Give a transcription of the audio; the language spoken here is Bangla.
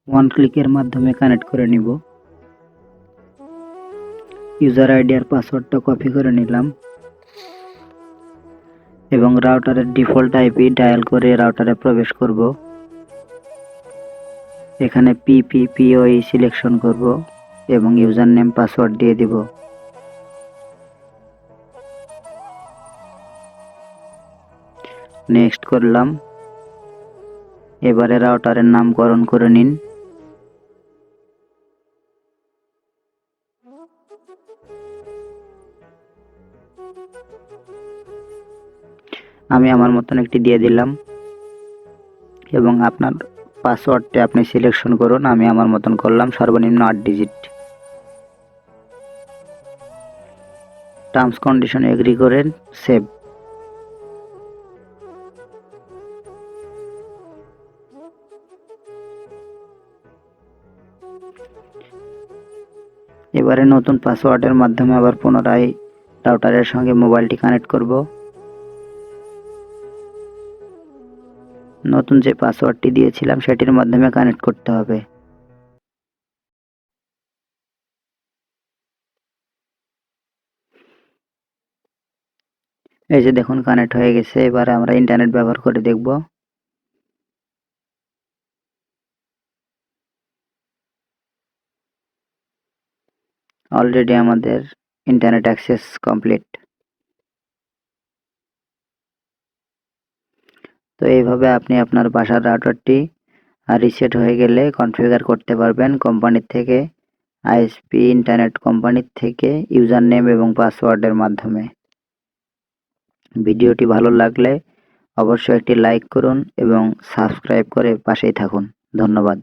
ওয়ান ক্লিকের মাধ্যমে কানেক্ট করে নিব। ইউজার আইডি আর পাসওয়ার্ডটা কপি করে নিলাম এবং রাউটারের ডিফল্ট আইপি ডায়াল করে রাউটারে প্রবেশ করব। এখানে পিপিপিওই সিলেকশন করব এবং ইউজার নেম পাসওয়ার্ড দিয়ে দিব। নেক্সট করলাম। এবারে রাউটারের নামকরণ করে নিন। আমি আমার মতন একটি দিয়ে দিলাম এবং আপনার পাসওয়ার্ডটি আপনি সিলেকশন করুন। আমি আমার মতন করলাম, সর্বনিম্ন 8 ডিজিট। টার্মস কন্ডিশন এগ্রি করেন, সেভ। এবারে নতুন পাসওয়ার্ডের মাধ্যমে আবার পুনরায় রাউটারের সঙ্গে মোবাইলটি কানেক্ট করব। নতুন যে পাসওয়ার্ডটি দিয়েছিলাম সেটির মাধ্যমে কানেক্ট করতে হবে। এই যে দেখুন কানেক্ট হয়ে গেছে। এবারে আমরা ইন্টারনেট ব্যবহার করে দেখব। অলরেডি আমাদের ইন্টারনেট অ্যাক্সেস কমপ্লিট। তো এইভাবে আপনি আপনার বাসার রাউটারটি রিসেট হয়ে গেলে কনফিগার করতে পারবেন কোম্পানির থেকে, আইএসপি ইন্টারনেট কোম্পানির থেকে ইউজার নেম এবং পাসওয়ার্ডের মাধ্যমে। ভিডিওটি ভালো লাগলে অবশ্যই একটি লাইক করুন এবং সাবস্ক্রাইব করে পাশেই থাকুন। ধন্যবাদ।